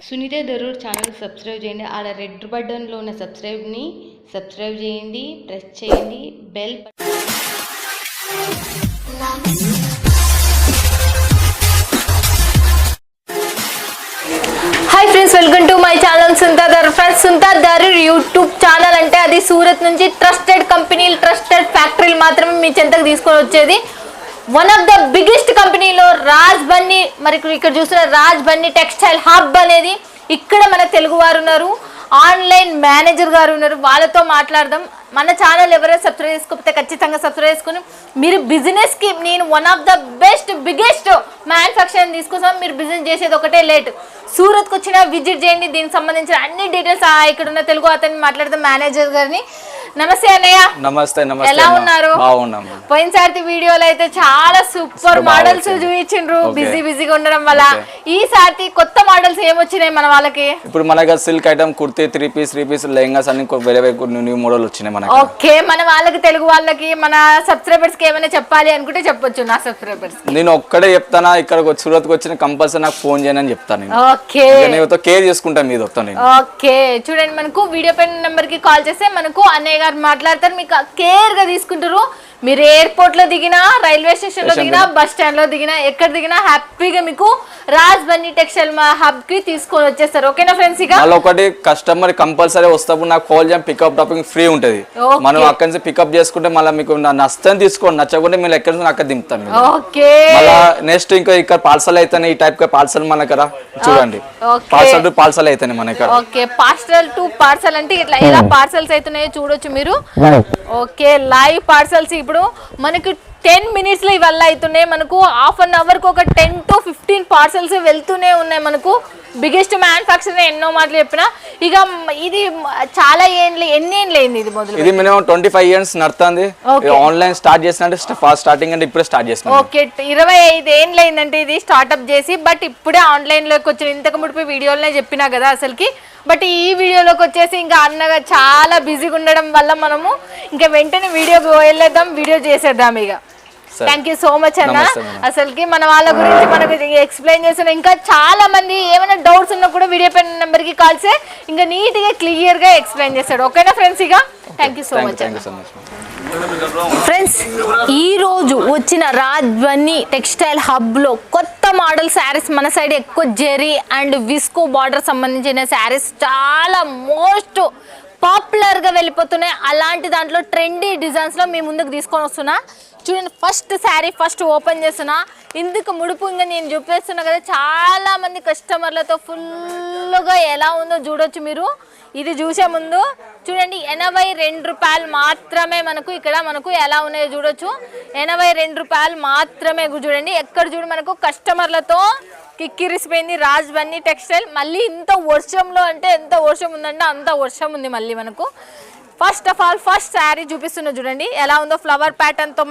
Sunitha Darur channel subscribe చేయండి. ఆడ red బటన్లో ఉన్న సబ్స్క్రైబ్ని సబ్స్క్రైబ్ చేయండి, ప్రెస్ చేయండి bell. Hi friends, welcome to my channel Sunitha Darur. Friends, Sunitha Darur YouTube channel అంటే అది సూరత్ నుంచి ట్రస్టెడ్ కంపెనీలు, ట్రస్టెడ్ ఫ్యాక్టరీలు మాత్రమే మీ చెంతకు తీసుకొని వచ్చేది. వన్ ఆఫ్ ద బిగ్గెస్ట్ కంపెనీలో రాజ్ బన్నీ, మరి ఇక్కడ చూస్తున్న రాజ్ బన్నీ టెక్స్టైల్ హబ్ అనేది ఇక్కడ మన తెలుగు వారు ఉన్నారు, ఆన్లైన్ మేనేజర్ గారు ఉన్నారు. వాళ్ళతో మాట్లాడదాం. మన ఛానల్ ఎవరైనా సబ్స్క్రైబ్ చేసుకోకపోతే ఖచ్చితంగా సబ్స్క్రైబ్ చేసుకుని మీరు బిజినెస్కి, నేను one of the biggest manufacturing తీసుకొస్తాం. మీరు బిజినెస్ చేసేది ఒకటే లేట్. సూరత్కి వచ్చిన విజిట్ చేయండి. దీనికి సంబంధించిన అన్ని డీటెయిల్స్ ఇక్కడ ఉన్న తెలుగు అతన్ని మాట్లాడదాం, మేనేజర్ గారిని. నమస్తే అన్నయ్య. నమస్తే. ఎలా ఉన్నారు? పోయినసారి వీడియోలో అయితే చాలా సూపర్ మోడల్స్ చూపించిండ్రు, బిజీగా ఉండడం వల్ల. ఈసారి కొత్త మోడల్స్ ఏమొచ్చినాయి మన వాళ్ళకి? ఇప్పుడు మన silk item, kurti, three piece lehengas అన్ని వేరే న్యూ మోడల్ వచ్చినాయి మనకి. ఓకే, మన వాళ్ళకి, తెలుగు వాళ్ళకి, మన సబ్స్క్రైబర్స్ కి ఏమైనా చెప్పాలి అనుకుంటే చెప్పొచ్చు. నా సబ్స్క్రైబర్స్ నేను ఒక్కడే చెప్తానా, ఇక్కడ సూరత్ కి వచ్చిన కంపల్సరీ నాకు ఫోన్ చేయని చెప్తాను. ఓకే, నేను కేర్ చేసుకుంటా మీద వస్తాను. ఓకే, చూడండి, మనకు వీడియో పైన నెంబర్ కి కాల్ చేస్తే మనకు అన్నయ్య గారు మాట్లాడతారు, మీకు కేర్ గా తీసుకుంటారు. మీరు ఎయిర్పోర్ట్ లో దిగినా, రైల్వే స్టేషన్ లో దిగినా, బస్ స్టాండ్ లో దిగినా, ఎక్కడ దిగినా హ్యాపీగా మీకు రాజ్ బన్నీ టెక్స్టైల్ హబ్ కి తీసుకొని వచ్చేస్తారు. ఓకేనా ఫ్రెండ్స్? ఇక ఒకటి కస్టమర్ కంపల్సరీ వస్తాము, నాకు కాల్ చేయం, పికప్ డ్రాపింగ్ ఫ్రీ ఉంటది. మనం అక్కడి నుంచి పికప్ చేసుకుంటే మళ్ళీ మీకు నష్టం తీసుకోండి, నచ్చకుంటే మీరు ఎక్కడి నుంచి అక్కడ దింపుతాం. ఓకే, మళ్ళీ నెక్స్ట్ ఇంకా ఇక్కడ పార్సల్ అయితేనే ఈ టైప్ పార్సల్ మన కదా చూడండి, పార్సల్ టు పార్సల్ అయితేనే మన ఇక్కడ. ఓకే, పార్సల్ టు పార్సల్ అంటే ఇట్లా ఎలా పార్సల్స్ అవుతున్నాయో చూడొచ్చు మీరు. ఓకే, లైవ్ పార్సల్స్ ఇప్పుడు మనకు 10 minutes లో ఇవల్ల అవుతున్నాయి. మనకు హాఫ్ అన్ అవర్ కు ఒక 10 to 15 పార్సల్స్ వెళ్తూనే ఉన్నాయి. మనకు బిగ్గెస్ట్ మ్యానుఫ్యాక్చర్ ఎన్నో మాటలు చెప్పినా. ఇక ఇది చాలా ఎన్ని ఏండ్లు అయింది ఇది మొదలు? ఇది మినిమం 25 years నడుతుంది. ఆన్లైన్ స్టార్ట్ చేసినట్టు ఫాస్ట్ స్టార్టింగ్ అంటే ఇప్పుడే స్టార్ట్ చేసిన. ఓకే, 25 ఏండ్లు అయిందంటే ఇది స్టార్ట్అప్ చేసి. బట్ ఇప్పుడే ఆన్లైన్ లోకి వచ్చిన. ఇంతకు ముడిపి వీడియోలోనే చెప్పినా కదా అసలుకి. బట్ ఈ వీడియోలోకి వచ్చేసి ఇంకా అన్నగా చాలా బిజీగా ఉండడం వల్ల మనము ఇంకా వెంటనే వీడియోకి వెళ్ళేద్దాం, వీడియో చేసేద్దాం ఇక. థ్యాంక్ యూ సో మచ్ అన్న. అసలుకి మన వాళ్ళ గురించి మనకు ఎక్స్ప్లెయిన్ చేస్తున్నా. ఇంకా చాలా మంది ఏమైనా డౌట్స్ ఉన్నా కూడా వీడియో పైన నెంబర్ కి కాల్ చేసి ఇంకా నీట్ గా క్లియర్ గా ఎక్స్ప్లెయిన్ చేస్తాడు. ఓకేనా ఫ్రెండ్స్? ఇక థ్యాంక్ యూ సో మచ్ అన్న. ఫ్రెండ్స్, ఈ రోజు వచ్చిన రాజ్ బన్నీ టెక్స్టైల్ హబ్ లో కొత్త మోడల్ శారీస్, మన సైడ్ ఎక్కువ జెరీ అండ్ విస్కో బార్డర్ సంబంధించిన శారీస్ చాలా మోస్ట్ పాపులర్ గా వెళ్ళిపోతున్నాయి. అలాంటి దాంట్లో ట్రెండీ డిజైన్స్ లో మీ ముందుకు తీసుకొని వస్తున్నా. చూడండి, ఫస్ట్ శారీ ఫస్ట్ ఓపెన్ చేస్తున్నా. ఇందుకు ముడుపు ఇంకా నేను చూపిస్తున్నా కదా, చాలా మంది కస్టమర్లతో ఫుల్గా ఎలా ఉందో చూడొచ్చు మీరు. ఇది చూసే ముందు చూడండి, 82 రూపాయలు మాత్రమే మనకు ఇక్కడ మనకు ఎలా ఉన్నాయో చూడొచ్చు. 82 రూపాయలు మాత్రమే. చూడండి, ఎక్కడ చూడు మనకు కస్టమర్లతో కిక్కిరిసిపోయింది రాజ్ బన్నీ టెక్స్టైల్. మళ్ళీ ఇంత వర్షంలో, అంటే ఎంత వర్షం ఉందంటే అంత వర్షం ఉంది మళ్ళీ మనకు. First of all first sari చూపిస్తున్నా చూడండి ఎలా ఉందో. ఫ్లవర్ ప్యాటర్న్తో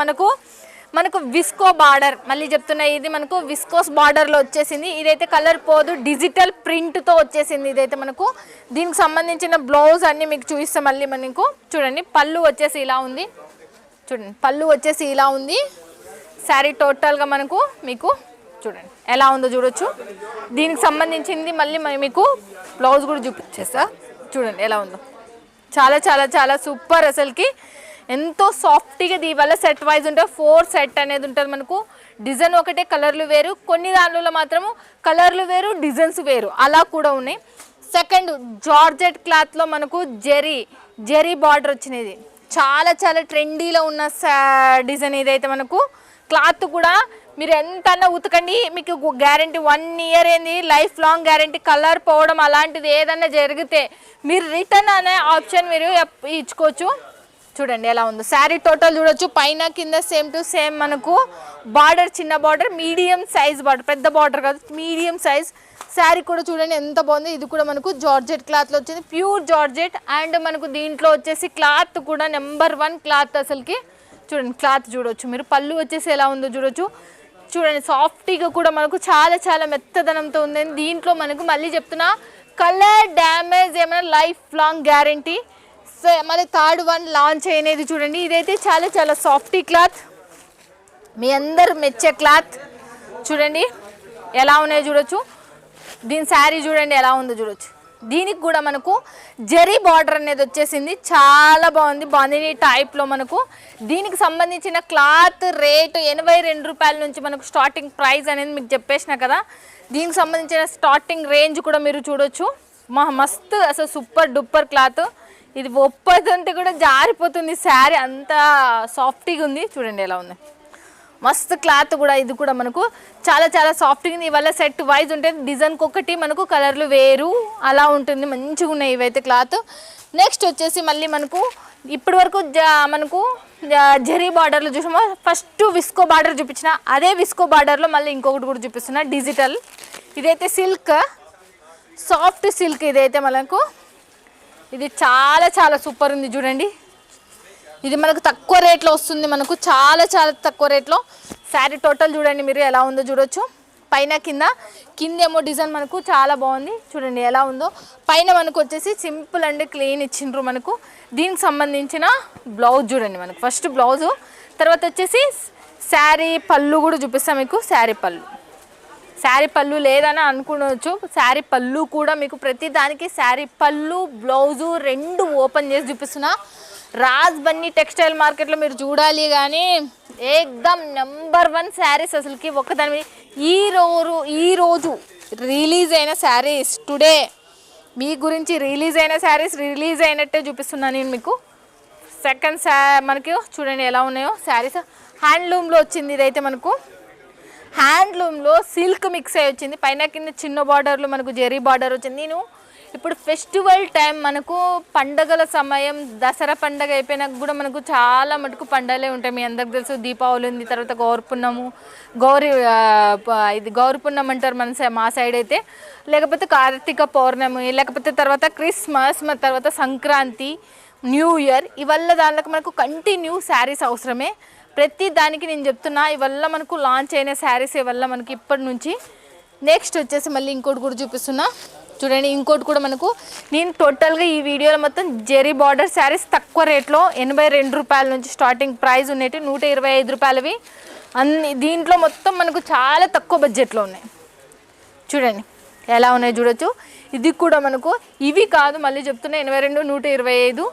మనకు విస్కో బార్డర్, మళ్ళీ చెప్తున్నా ఇది మనకు విస్కోస్ బార్డర్లో వచ్చేసింది. ఇదైతే కలర్ పోదు, డిజిటల్ ప్రింట్తో వచ్చేసింది. ఇదైతే మనకు దీనికి సంబంధించిన బ్లౌజ్ అన్నీ మీకు చూపిస్తాం మళ్ళీ. మనకు చూడండి, పళ్ళు వచ్చేసి ఇలా ఉంది. చూడండి, పళ్ళు వచ్చేసి ఇలా ఉంది. శారీ టోటల్గా మనకు మీకు చూడండి ఎలా ఉందో చూడొచ్చు. దీనికి సంబంధించింది మళ్ళీ మీకు బ్లౌజ్ కూడా చూపించేస్తా. చూడండి ఎలా ఉందో, చాలా చాలా చాలా సూపర్. అసలుకి ఎంతో సాఫ్ట్గా దీనివల్ల సెట్ వైజ్ ఉంటుంది. 4 సెట్ అనేది ఉంటుంది మనకు. డిజైన్ ఒకటే, కలర్లు వేరు. కొన్ని దానిలో మాత్రము కలర్లు వేరు, డిజైన్స్ వేరు, అలా కూడా ఉన్నాయి. సెకండ్, జార్జెట్ క్లాత్లో మనకు జెరీ బార్డర్ వచ్చినది. చాలా చాలా ట్రెండీలో ఉన్న డిజైన్ ఇదైతే మనకు. క్లాత్ కూడా మీరు ఎంతన్నా ఉతకండి, మీకు గ్యారంటీ 1 year ఏంది, లైఫ్ లాంగ్ గ్యారంటీ. కలర్ పోవడం అలాంటిది ఏదన్నా జరిగితే మీరు రిటర్న్ అనే ఆప్షన్ మీరు ఇచ్చుకోవచ్చు. చూడండి ఎలా ఉందో శారీ టోటల్ చూడొచ్చు. పైన కింద సేమ్ టు సేమ్ మనకు బార్డర్, చిన్న బార్డర్, మీడియం సైజ్ బార్డర్, పెద్ద బార్డర్ కాదు, మీడియం సైజ్. శారీ కూడా చూడండి ఎంత బాగుంది. ఇది కూడా మనకు జార్జెట్ క్లాత్లో వచ్చింది, ప్యూర్ జార్జెట్. అండ్ మనకు దీంట్లో వచ్చేసి క్లాత్ కూడా నెంబర్ 1 క్లాత్ అసలుకి. చూడండి క్లాత్ చూడొచ్చు మీరు. పళ్ళు వచ్చేసి ఎలా ఉందో చూడొచ్చు. చూడండి, సాఫ్ట్గా కూడా మనకు చాలా చాలా మెత్తదనంతో ఉంది. దీంట్లో మనకు మళ్ళీ చెప్తున్నా, కలర్ డ్యామేజ్ ఏమైనా లైఫ్ లాంగ్ గ్యారంటీ. సో మళ్ళీ థర్డ్ వన్ లాంచ్ అయినది చూడండి. ఇదైతే చాలా చాలా సాఫ్టీ క్లాత్, మీ అందరు మెచ్చే క్లాత్. చూడండి ఎలా ఉన్నాయో చూడొచ్చు. దీని శారీ చూడండి ఎలా ఉందో చూడొచ్చు. దీనికి కూడా మనకు జరీ బార్డర్ అనేది వచ్చేసింది, చాలా బాగుంది. బాందిని టైప్లో మనకు దీనికి సంబంధించిన క్లాత్ రేటు 82 రూపాయల నుంచి మనకు స్టార్టింగ్ ప్రైస్ అనేది మీకు చెప్పేసిన కదా. దీనికి సంబంధించిన స్టార్టింగ్ రేంజ్ కూడా మీరు చూడొచ్చు. మస్తు అసలు సూపర్ డూపర్ క్లాత్. ఇది ఒప్పదంటే కూడా జారిపోతుంది శారీ, అంత సాఫ్ట్గా ఉంది. చూడండి ఎలా ఉంది, మస్తు క్లాత్ కూడా. ఇది కూడా మనకు చాలా చాలా సాఫ్ట్గా ఉంది. ఇవాళ సెట్ వైజ్ ఉంటుంది, డిజైన్కి ఒకటి మనకు కలర్లు వేరు అలా ఉంటుంది. మంచిగా ఉన్నాయి ఇవైతే క్లాత్. నెక్స్ట్ వచ్చేసి మళ్ళీ మనకు ఇప్పటి వరకు మనకు జరీ బార్డర్లు చూసామో, ఫస్ట్ విస్కో బార్డర్ చూపించిన అదే విస్కో బార్డర్లో మళ్ళీ ఇంకొకటి కూడా చూపిస్తున్నా డిజిటల్. ఇదైతే సిల్క్, సాఫ్ట్ సిల్క్. ఇదైతే మనకు ఇది చాలా చాలా సూపర్ ఉంది చూడండి. ఇది మనకు తక్కువ రేట్లో వస్తుంది, మనకు చాలా చాలా తక్కువ రేట్లో. శారీ టోటల్ చూడండి మీరు ఎలా ఉందో చూడొచ్చు. పైన కిందేమో డిజైన్ మనకు చాలా బాగుంది. చూడండి ఎలా ఉందో. పైన మనకు వచ్చేసి సింపుల్ అండ్ క్లీన్ ఇచ్చిండ్రు మనకు. దీనికి సంబంధించిన బ్లౌజ్ చూడండి మనకు. ఫస్ట్ బ్లౌజు, తర్వాత వచ్చేసి శారీ పళ్ళు కూడా చూపిస్తాం మీకు. శారీ పళ్ళు లేదని అనుకోవచ్చు, శారీ పళ్ళు కూడా మీకు ప్రతి దానికి శారీ పళ్ళు బ్లౌజు రెండు ఓపెన్ చేసి చూపిస్తున్నా. రాజ్ బన్నీ టెక్స్టైల్ మార్కెట్లో మీరు చూడాలి కానీ ఏకదమ్ నెంబర్ 1 శారీస్ అసలుకి. ఒక్కదాని మీద ఈరోజు రిలీజ్ అయిన శారీస్, టుడే మీ గురించి రిలీజ్ అయిన శారీస్ రిలీజ్ అయినట్టే చూపిస్తున్నాను నేను మీకు. సెకండ్ మనకి చూడండి ఎలా ఉన్నాయో శారీస్. హ్యాండ్లూమ్లో వచ్చింది ఇదైతే మనకు. హ్యాండ్లూమ్లో సిల్క్ మిక్స్ అయ్యి వచ్చింది. పైన కింద చిన్న బార్డర్లో మనకు జెరీ బార్డర్ వచ్చింది. నేను ఇప్పుడు ఫెస్టివల్ టైం మనకు పండగల సమయం, దసరా పండగ అయిపోయినాక కూడా మనకు చాలా మటుకు పండగలే ఉంటాయి. మీ అందరికి తెలుసు, దీపావళి ఉంది, తర్వాత గౌరి పున్నము, ఇది గౌరి పున్నం అంటారు మా సైడ్ అయితే, లేకపోతే కార్తీక పౌర్ణమి, లేకపోతే తర్వాత క్రిస్మస్, మరి తర్వాత సంక్రాంతి, న్యూ ఇయర్. ఇవల్ల దానిలో మనకు కంటిన్యూ శారీస్ అవసరమే. ప్రతి దానికి నేను చెప్తున్నా, ఇవల్ల మనకు లాంచ్ అయిన శారీస్ ఇవల్ల మనకి ఇప్పటి నుంచి. నెక్స్ట్ వచ్చేసి మళ్ళీ ఇంకోటి కూడా చూపిస్తున్నా చూడండి. ఇంకోటి కూడా మనకు నేను టోటల్గా ఈ వీడియోలో మొత్తం జెరీ బార్డర్ శారీస్ తక్కువ రేట్లో 82 రూపాయల నుంచి స్టార్టింగ్ ప్రైస్ ఉన్నట్టు 125 రూపాయలవి అన్ని. దీంట్లో మొత్తం మనకు చాలా తక్కువ బడ్జెట్లో ఉన్నాయి. చూడండి ఎలా ఉన్నాయి చూడొచ్చు. ఇది కూడా మనకు ఇవి కాదు, మళ్ళీ చెప్తున్నా 82, 125.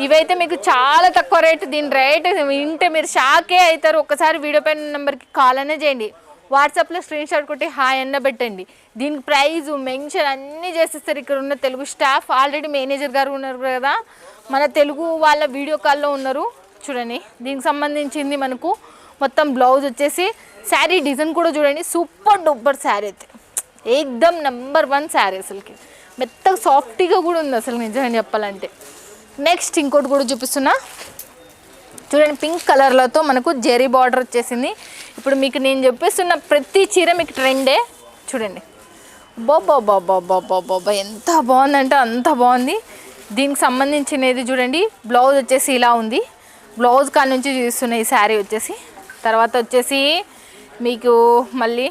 ఇవైతే మీకు చాలా తక్కువ రేటు. దీని రేట్ వింటే మీరు షాకే అవుతారు. ఒక్కసారి వీడియో పైన నెంబర్కి కాల్ అనే చేయండి, వాట్సాప్లో స్క్రీన్ షాట్ కొట్టి హాయ్ అన్న పెట్టండి. దీనికి ప్రైజు మెన్షన్ అన్నీ చేసేస్తారు. ఇక్కడ ఉన్న తెలుగు స్టాఫ్, ఆల్రెడీ మేనేజర్ గారు ఉన్నారు కదా, మన తెలుగు వాళ్ళ వీడియో కాల్లో ఉన్నారు. చూడండి దీనికి సంబంధించింది మనకు మొత్తం బ్లౌజ్ వచ్చేసి. శారీ డిజైన్ కూడా చూడండి, సూపర్ డూపర్ శారీ అయితే ఏకదమ్ నెంబర్ 1 శారీ. అసలుకి మెత్తగా సాఫ్ట్గా కూడా ఉంది అసలు నిజంగా చెప్పాలంటే. నెక్స్ట్ ఇంకోటి కూడా చూపిస్తున్నా చూడండి. పింక్ కలర్లతో మనకు జెరీ బార్డర్ వచ్చేసింది. ఇప్పుడు మీకు నేను చెప్పేస్తున్న ప్రతి చీర మీకు ట్రెండే. చూడండి బాబా ఎంత బాగుందంటే అంత బాగుంది. దీనికి సంబంధించినది చూడండి. బ్లౌజ్ వచ్చేసి ఇలా ఉంది. బ్లౌజ్ కాడ నుంచి చూస్తున్న ఈ శారీ వచ్చేసి. తర్వాత వచ్చేసి మీకు మళ్ళీ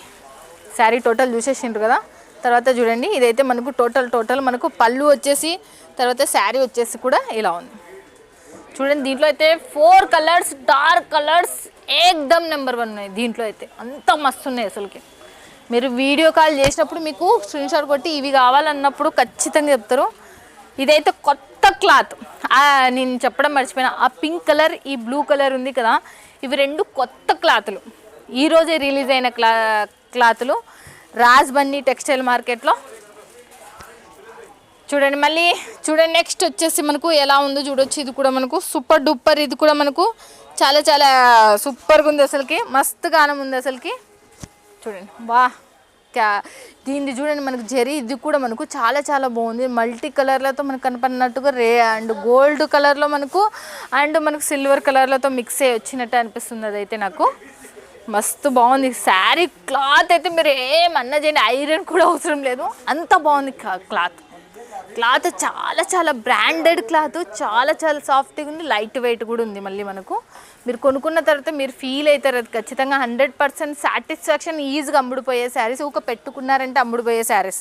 శారీ టోటల్ చూసేసిండ్రు కదా. తర్వాత చూడండి ఇదైతే మనకు టోటల్ మనకు పళ్ళు వచ్చేసి, తర్వాత శారీ వచ్చేసి కూడా ఇలా ఉంది. చూడండి దీంట్లో అయితే 4 కలర్స్, డార్క్ కలర్స్ ఏకదమ్ నెంబర్ 1 ఉన్నాయి. దీంట్లో అయితే అంత మస్తు ఉన్నాయి అసలుకి. మీరు వీడియో కాల్ చేసినప్పుడు మీకు స్క్రీన్ షాట్ కొట్టి ఇవి కావాలన్నప్పుడు ఖచ్చితంగా చెప్తారు. ఇదైతే కొత్త క్లాత్, నేను చెప్పడం మర్చిపోయినా. ఆ పింక్ కలర్, ఈ బ్లూ కలర్ ఉంది కదా, ఇవి 2 కొత్త క్లాతులు, ఈరోజే రిలీజ్ అయిన క్లాతులు రాజ్ బన్నీ టెక్స్టైల్ మార్కెట్లో. చూడండి మళ్ళీ చూడండి. నెక్స్ట్ వచ్చేసి మనకు ఎలా ఉందో చూడొచ్చు. ఇది కూడా మనకు సూపర్ డూపర్. ఇది కూడా మనకు చాలా చాలా సూపర్గా ఉంది అసలుకి. మస్తు గానం ఉంది అసలుకి. చూడండి దీన్ని చూడండి మనకు జెరీ. ఇది కూడా మనకు చాలా చాలా బాగుంది. మల్టీ కలర్లతో మనకు కనపడినట్టుగా అండ్ గోల్డ్ కలర్లో మనకు అండ్ మనకు సిల్వర్ కలర్లతో మిక్స్ అయ్యి వచ్చినట్టు అనిపిస్తుంది. అదైతే నాకు మస్తు బాగుంది. శారీ క్లాత్ అయితే మీరు ఏమన్నా చేయండి, ఐరన్ కూడా అవసరం లేదు, అంత బాగుంది క్లాత్ చాలా చాలా బ్రాండెడ్ క్లాత్, చాలా చాలా సాఫ్ట్గా ఉంది, లైట్ వెయిట్ కూడా ఉంది. మళ్ళీ మనకు మీరు కొనుక్కున్న తర్వాత మీరు ఫీల్ అవుతారు అది ఖచ్చితంగా 100% సాటిస్ఫాక్షన్. ఈజీగా అమ్ముడుపోయే శారీస్, ఊక పెట్టుకున్నారంటే అమ్ముడుపోయే శారీస్.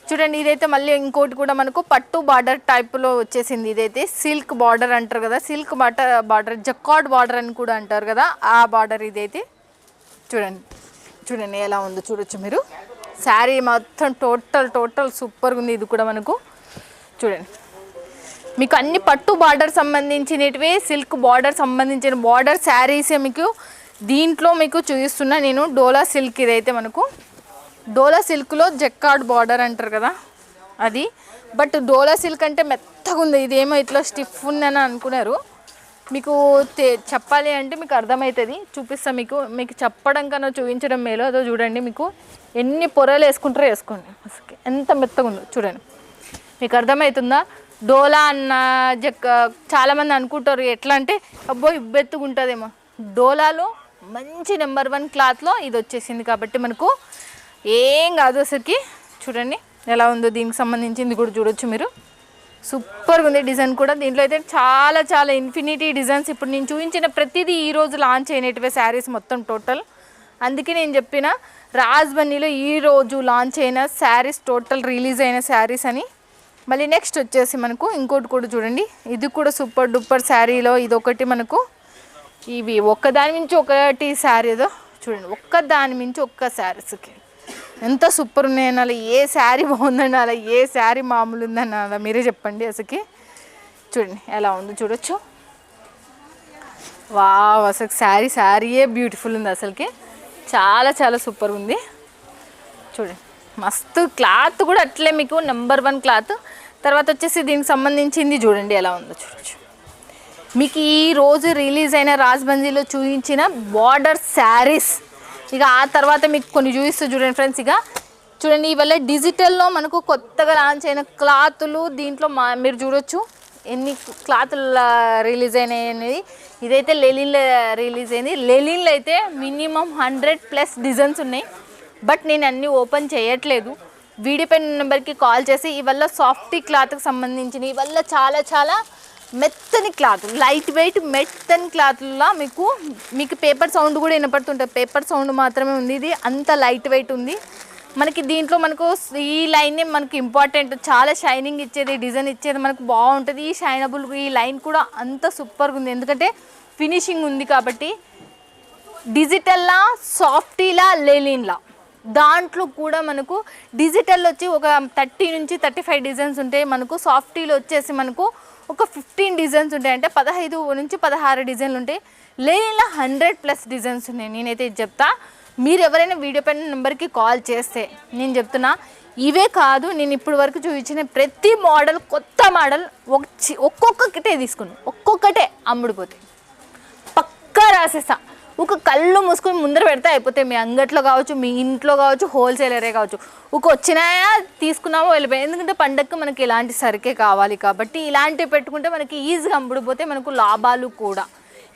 చూడండి ఇదైతే మళ్ళీ ఇంకోటి కూడా మనకు పట్టు బార్డర్ టైప్లో వచ్చేసింది. ఇదైతే సిల్క్ బార్డర్ అంటారు కదా, సిల్క్ బార్డర్, జకార్డ్ బార్డర్ అని కూడా అంటారు కదా, ఆ బార్డర్ ఇదైతే. చూడండి ఎలా ఉందో చూడొచ్చు మీరు. శారీ మొత్తం టోటల్ సూపర్గా ఉంది. ఇది కూడా మనకు చూడండి, మీకు అన్ని పట్టు బార్డర్ సంబంధించినవి, సిల్క్ బార్డర్ సంబంధించిన బార్డర్ శారీసే మీకు దీంట్లో మీకు చూపిస్తున్నా నేను. డోలా సిల్క్, ఇదైతే మనకు డోలా సిల్క్లో జెక్కార్డ్ బార్డర్ అంటారు కదా అది. బట్ డోలా సిల్క్ అంటే మెత్తగా ఉంది, ఇదేమో ఇట్లా స్టిఫ్ ఉందని అనుకున్నారు. మీకు చెప్పాలి అంటే మీకు అర్థమవుతుంది, చూపిస్తా మీకు. మీకు చెప్పడం కన్నా చూపించడం మేలు. అదో చూడండి, మీకు ఎన్ని పొరలు వేసుకుంటారో వేసుకోండి, అసలు ఎంత మెత్తగా ఉందో చూడండి. మీకు అర్థమవుతుందా? డోలా అన్న చాలామంది అనుకుంటారు ఎట్లా అంటే అబ్బో ఇబ్బెత్తుగా ఉంటుందేమో. డోలాలో మంచి నెంబర్ 1 క్లాత్లో ఇది వచ్చేసింది కాబట్టి మనకు ఏం కాదు అసలుకి. చూడండి ఎలా ఉందో, దీనికి సంబంధించింది కూడా చూడొచ్చు మీరు. సూపర్గా ఉంది డిజైన్ కూడా. దీంట్లో అయితే చాలా ఇన్ఫినిటీ డిజైన్స్. ఇప్పుడు నేను చూపించిన ప్రతిదీ ఈరోజు లాంచ్ అయినట్టువే శారీస్ మొత్తం టోటల్. అందుకే నేను చెప్పిన రాజ్బన్నీలో ఈరోజు లాంచ్ అయిన శారీస్, టోటల్ రిలీజ్ అయిన శారీస్ అని. మళ్ళీ నెక్స్ట్ వచ్చేసి మనకు ఇంకోటి కూడా చూడండి, ఇది కూడా సూపర్ డూపర్ శారీలో ఇదొకటి మనకు. ఇవి ఒక్కదాని మించి ఒకటి శారీ ఏదో చూడండి, ఒక్కదాని మించి ఒక్క శారీస్కి ఎంత సూపర్ ఉన్నాయని. అలా ఏ శారీ బాగుందని, అలా ఏ శారీ మామూలు ఉందని అలా మీరే చెప్పండి. అసలుకి చూడండి ఎలా ఉందో చూడొచ్చు. వావ్, అసలు శారీయే బ్యూటిఫుల్ ఉంది అసలుకి. చాలా సూపర్ ఉంది చూడండి. మస్తు క్లాత్ కూడా అట్లే మీకు నెంబర్ 1 క్లాత్. తర్వాత వచ్చేసి దీనికి సంబంధించింది చూడండి ఎలా ఉందో చూడొచ్చు. మీకు ఈరోజు రిలీజ్ అయిన రాజ్బందీలో చూపించిన బార్డర్ శారీస్. ఇక ఆ తర్వాత మీకు కొన్ని చూపిస్తూ చూడండి ఫ్రెండ్స్. ఇక చూడండి, ఇవల్ల డిజిటల్లో మనకు కొత్తగా లాంచ్ అయిన క్లాతులు. దీంట్లో మీరు చూడొచ్చు ఎన్ని క్లాతులు రిలీజ్ అయినాయి అనేది. ఇదైతే లెలిన్లో రిలీజ్ అయింది. లెలిన్లో అయితే మినిమం 100+ డిజైన్స్ ఉన్నాయి. బట్ నేను అన్నీ ఓపెన్ చేయట్లేదు. వీడియో పైన నెంబర్కి కాల్ చేసి ఇవల్ల సాఫ్టీ క్లాత్కి సంబంధించిన ఇవల్ల చాలా మెత్తని క్లాత్, లైట్ వెయిట్ మెత్తని క్లాత్లో మీకు పేపర్ సౌండ్ కూడా వినపడుతుంటుంది. పేపర్ సౌండ్ మాత్రమే ఉంది, ఇది అంత లైట్ వెయిట్ ఉంది. మనకి దీంట్లో మనకు ఈ లైనే మనకు ఇంపార్టెంట్. చాలా షైనింగ్ ఇచ్చేది, డిజైన్ ఇచ్చేది మనకు బాగుంటుంది. ఈ షైనబుల్ ఈ లైన్ కూడా అంత సూపర్గా ఉంది, ఎందుకంటే ఫినిషింగ్ ఉంది కాబట్టి. డిజిటల్లా, సాఫ్టీలా, లెలిన్లా దాంట్లో కూడా మనకు డిజిటల్ వచ్చి ఒక 30 నుంచి 35 డిజైన్స్ ఉంటాయి. మనకు సాఫ్టీలో వచ్చేసి మనకు ఒక 15 డిజైన్స్ ఉంటాయి, అంటే 15 నుంచి 16 డిజైన్లు ఉంటాయి. లెలిన్లో 100+ డిజైన్స్ ఉన్నాయి. నేనైతే ఇది చెప్తా, మీరు ఎవరైనా వీడియో పైన నెంబర్కి కాల్ చేస్తే నేను చెప్తున్నా. ఇవే కాదు, నేను ఇప్పుడు వరకు చూపించిన ప్రతి మోడల్, కొత్త మోడల్ ఒక్కొక్కటే తీసుకున్నాను, ఒక్కొక్కటే అమ్ముడిపోతాయి. పక్కా రాసేస్తా. ఒక కళ్ళు మూసుకొని ముందర పెడితే అయిపోతాయి. మీ అంగట్లో కావచ్చు, మీ ఇంట్లో కావచ్చు, హోల్సేలరే కావచ్చు. ఒక వచ్చినాయా తీసుకున్నామో వెళ్ళిపోయాయి. ఎందుకంటే పండగకి మనకి ఇలాంటి సరికే కావాలి కాబట్టి ఇలాంటివి పెట్టుకుంటే మనకి ఈజీగా అమ్ముడిపోతే మనకు లాభాలు కూడా.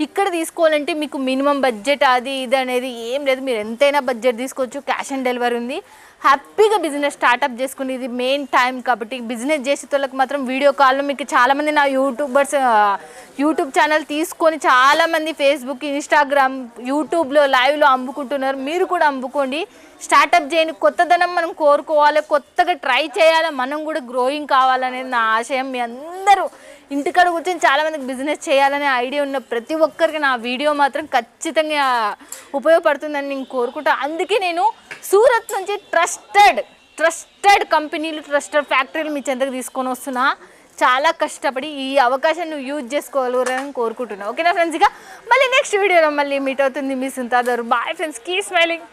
ఇక్కడ తీసుకోవాలంటే మీకు మినిమం బడ్జెట్ అది ఇది అనేది ఏం లేదు. మీరు ఎంతైనా బడ్జెట్ తీసుకోవచ్చు. క్యాష్ ఆన్ డెలివరీ ఉంది. హ్యాపీగా బిజినెస్ స్టార్ట్అప్ చేసుకుని, ఇది మెయిన్ టైం కాబట్టి బిజినెస్ చేసే వాళ్ళకి మాత్రం వీడియో కాల్లో మీకు చాలామంది నా యూట్యూబ్ ఛానల్ తీసుకొని చాలామంది ఫేస్బుక్, ఇన్స్టాగ్రామ్, యూట్యూబ్లో లైవ్లో అమ్ముకుంటున్నారు. మీరు కూడా అమ్ముకోండి, స్టార్ట్అప్ చేయండి. కొత్తదనం మనం కోరుకోవాలి, కొత్తగా ట్రై చేయాలి, మనం కూడా గ్రోయింగ్ కావాలనేది నా ఆశయం. మీ అందరూ ఇంటికాడ కూర్చొని చాలామందికి బిజినెస్ చేయాలనే ఐడియా ఉన్న ప్రతి ఒక్కరికి నా వీడియో మాత్రం ఖచ్చితంగా ఉపయోగపడుతుందని నేను కోరుకుంటా. అందుకే నేను సూరత్ నుంచి ట్రస్టెడ్ కంపెనీలు, ట్రస్టెడ్ ఫ్యాక్టరీలు మీ చెంతకు తీసుకొని వస్తున్నా. చాలా కష్టపడి ఈ అవకాశాన్ని నువ్వు యూజ్ చేసుకోగలరని కోరుకుంటున్నాను. ఓకేనా ఫ్రెండ్స్? ఇక మళ్ళీ నెక్స్ట్ వీడియోలో మళ్ళీ మీట్ అవుతుంది మీ సుంతాదరు. Bye friends, keep smiling.